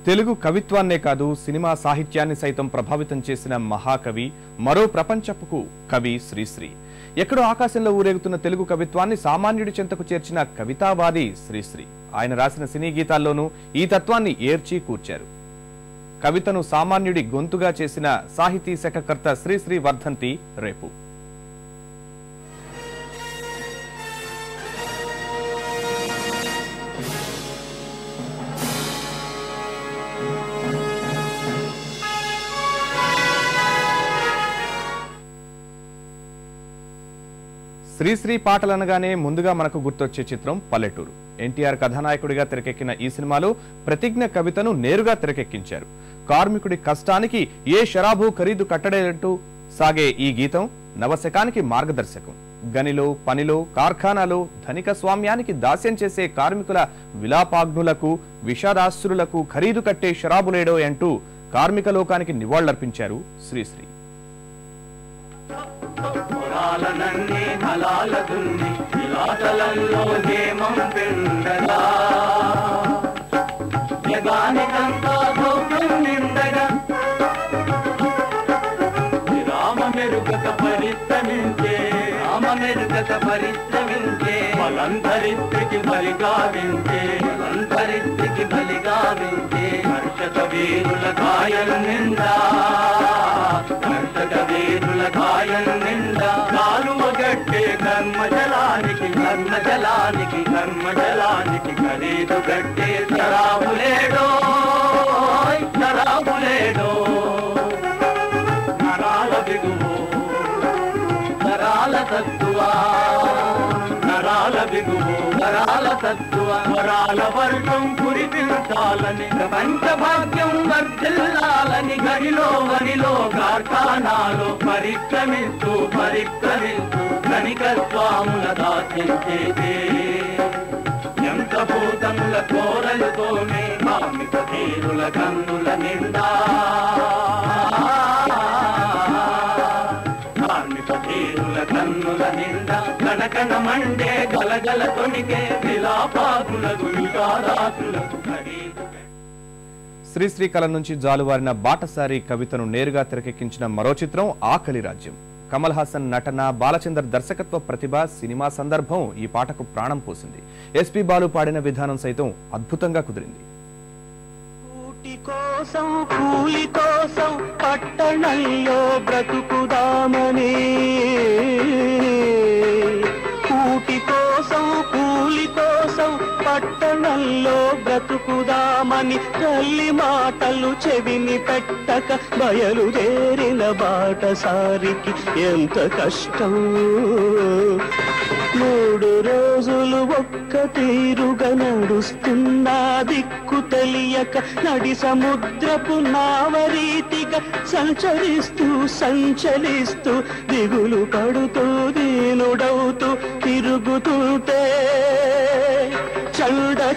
తెలుగు కవిత్వాన్నే కాదు సినిమా సాహిత్యాన్ని సైతం ప్రభావితం చేసిన మహాకవి, మరో ప్రపంచపు కవి శ్రీశ్రీ. ఎక్కడో ఆకాశంలో ఊరేగుతున్న తెలుగు కవిత్వాన్ని సామాన్యుడి చెంతకు చేర్చిన కవితావాది శ్రీశ్రీ. ఆయన రాసిన సినీ గీతాల్లోనూ ఈ తత్వాన్ని ఏర్చి కూర్చారు. కవితను సామాన్యుడి గొంతుగా చేసిన సాహితీ శాఖకర్త శ్రీశ్రీ వర్ధంతి రేపు. శ్రీశ్రీ పాటలనగానే ముందుగా మనకు గుర్తొచ్చే చిత్రం పల్లెటూరు. ఎన్టీఆర్ కథానాయకుడిగా తెరకెక్కిన ఈ సినిమాలో ప్రతిజ్ఞ కవితను నేరుగా తెరకెక్కించారు. కార్మికుడి కష్టానికి ఏ షరాబు ఖరీదు కట్టడేలంటూ సాగే ఈ గీతం నవశకానికి మార్గదర్శకం. గనిలో, పనిలో, కార్ఖానాలో ధనిక స్వామ్యానికి దాస్యం చేసే కార్మికుల విలాపాగ్నులకు, విషాదాస్త్రులకు ఖరీదు కట్టే షరాబులేడో అంటూ కార్మిక లోకానికి నివాళులర్పించారు శ్రీశ్రీ. పరిశ్రమించే మలందరిత్రికి బలిగావించే కర్షక వీరుల కాయలు నిండా కాలువగట్టే కర్మజలానికి ఖరీదు గట్టే శరాబులేడో నరాల బిగువు నరాల తత్వ వరాల వర్షం కురిపించాలని ప్రపంచ భాగ్యం వర్ధిల్లాలని గనిలో కార్ఖానాలో పరిశ్రమిస్తూ ధనిక స్వాముల దాచించేదే ఎంత భూతముల కోరలతోనే కార్మిక తీరుల కన్నుల నిండా కనకన మండే గలగల తొనికే విలాపాకులకు విషాదాకులకు ఖరీదు. శ్రీశ్రీ కలం నుంచి జాలువారిన బాటసారి కవితను నేరుగా తెరకెక్కించిన మరో చిత్రం ఆకలి రాజ్యం. కమల్ హాసన్ నటన, బాలచందర్ దర్శకత్వ ప్రతిభ, సినిమా సందర్భం ఈ పాటకు ప్రాణం పోసింది. ఎస్పీ బాలు పాడిన విధానం సైతం అద్భుతంగా కుదిరింది. కోసం కూలి కోసం పట్టణంలో బ్రతుకుదామని, కూటి కోసం కూలి కోసం పట్టణంలో బ్రతుకుదామని తల్లి మాటలు చెవిని పెట్టక బయలుదేరిన బాటసారికి ఎంత కష్టం. 3 రోజులు ఒక్క తీరుగా నడుస్తున్నా దిక్కు తెలియక నడి సముద్రపు నావరీతిగా సంచలిస్తూ దిగులు పడుతూ దీనుడవుతూ తిరుగుతుంటే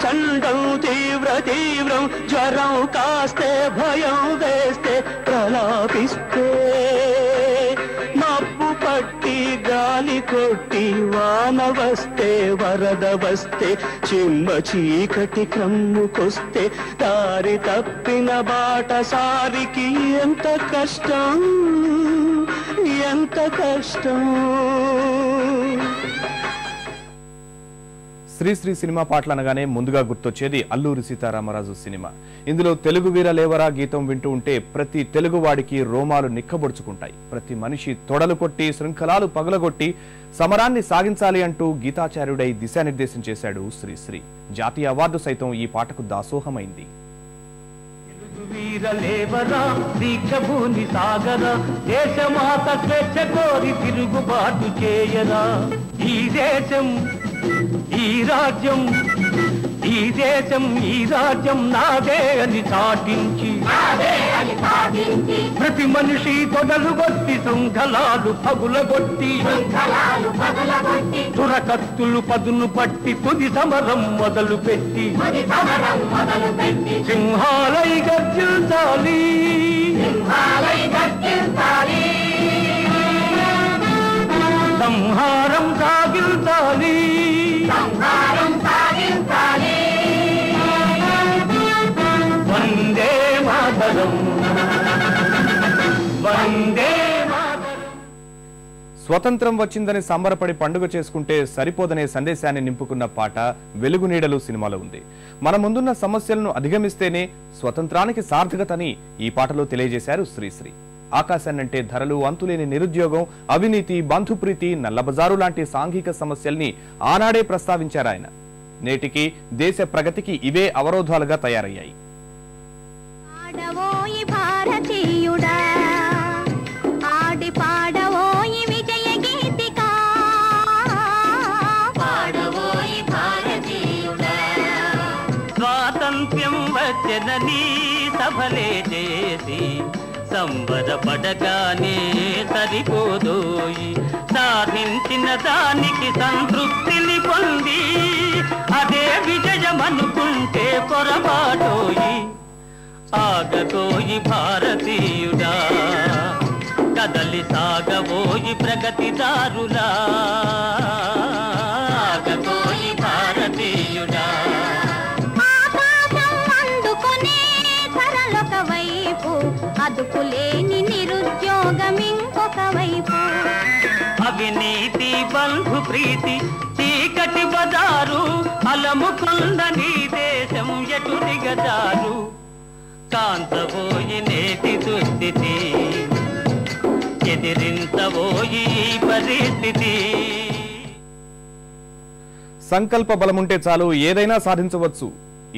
చండం తీవ్రం జ్వరం కాస్తే భయం వేస్తే ప్రలాపిస్తే మబ్బు పట్టి గాలి కొట్టి వాన వస్తే వరద వస్తే చిమ్మ చీకటి క్రమ్ముకొస్తే దారి తప్పిన బాటసారికి ఎంత కష్టం. శ్రీశ్రీ సినిమా పాటలు అనగానే ముందుగా గుర్తొచ్చేది అల్లూరి సీతారామరాజు సినిమా. ఇందులో తెలుగు వీర లేవరా గీతం వింటూ ఉంటే ప్రతి తెలుగువాడికి రోమాలు నిక్కబొడుచుకుంటాయి. ప్రతి మనిషి తొడలు కొట్టి శృంఖలాలు పగలగొట్టి సమరాన్ని సాగించాలి అంటూ గీతాచార్యుడై దిశానిర్దేశం చేశాడు శ్రీశ్రీ. జాతీయ అవార్డు సైతం ఈ పాటకు దాసోహమైంది. దేశమాత స్వేచ్ఛ కోరి తిరుగుబాటు చేయరా. ఈ దేశం ఈ రాజ్యం నాదే అని చాటించి ప్రతి మనిషి తొడలు కొట్టి శృంఖలాలు పగులగొట్టి దురకత్తులు పదును పట్టి తుది సమరం మొదలు పెట్టి సింహాలై గర్జించాలి. సంహారం సాగించాలి. వందే మాతరం వందే స్వతంత్రం వచ్చిందని సంబరపడి పండుగ చేసుకుంటే సరిపోదనే సందేశాన్ని నింపుకున్న పాట వెలుగు నీడలు సినిమాలో ఉంది. మన ముందున్న సమస్యలను అధిగమిస్తేనే స్వతంత్రానికి సార్థకతని ఈ పాటలో తెలియజేశారు శ్రీశ్రీ. ఆకాశాన్నంటే ధరలు, అంతులేని నిరుద్యోగం, అవినీతి, బంధుప్రీతి, నల్లబజారు లాంటి సాంఘిక సమస్యల్ని ఆనాడే ప్రస్తావించారాయన. నేటికి దేశ ప్రగతికి ఇవే అవరోధాలుగా తయారయ్యాయి. స్వాతంత్ర్యం వచ్చనని సభలే చేసి సంబరపడగానే సరిపోదోయి, సాధించిన దానికి సంతృప్తిని పొంది అదే విజయమనుకుంటే పొరపాటోయి. ఆగతోయి భారతీయుడా, కదలి సాగబోయి ప్రగతిదారులా, ఆగతోయి భారతీయుడా. అదుపులేని నిరుద్యోగం ఇంకొక వైపు, అవినీతి, బంధు ప్రీతి, చీకటి బజారు అలముకుందని దేశం ఎటు దిగజారు. కాంతబోయి నేటి దుస్థితి, ఎదిరించబోయి పరిస్థితి. సంకల్ప బలముంటే చాలు, ఏదైనా సాధించవచ్చు.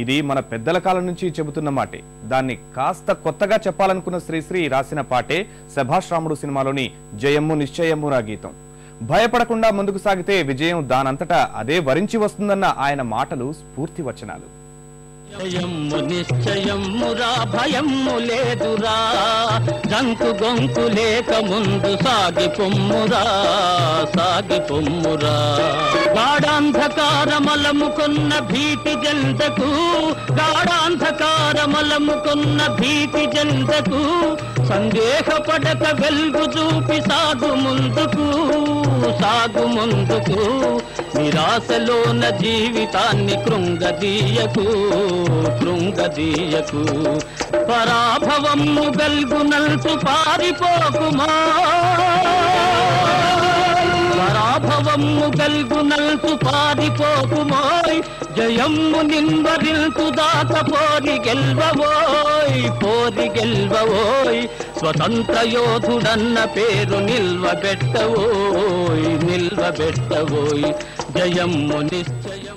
ఇది మన పెద్దల కాలం నుంచి చెబుతున్న మాటే. దాన్ని కాస్త కొత్తగా చెప్పాలనుకున్న శ్రీశ్రీ రాసిన పాటే శభాష్ రాముడు సినిమాలోని జయమ్ము నిశ్చయమ్ము రా గీతం. భయపడకుండా ముందుకు సాగితే విజయం దానంతటా అదే వరించి వస్తుందన్న ఆయన మాటలు స్ఫూర్తి వచనాలు. జయమ్ము నిశ్చయమ్మురా, భయమ్ము లేదురా, గంకు గొంకు లేక ముందు సాగి పొమ్మురా, సాగి పొమ్మురా. గాఢాంధకారమలముకున్న భీతి జంతకు, గాఢాంధకారమలముకున్న భీతి జంతకు, సందేహపడక వెలుగు చూపి సాగు ముందుకు, సాగు ముందుకు. నిరాశలోన జీవితాన్ని కృంగదీయకు, కృంగదీయకు. పరాభవము వెల్గునల్సు పారిపోకుమా, పరాభవము వెల్గునల్సు పారిపోకుమోయ్. జయమ్ము నిన్వరిల్తు దాక పోరి గెల్వవోయ్, పోరి గెల్వవోయ్. స్వతంత్ర యోధుడన్న పేరు నిల్వబెట్టవోయ్, నిల్వబెట్టవోయ్. జయమ్ము నిశ్చయ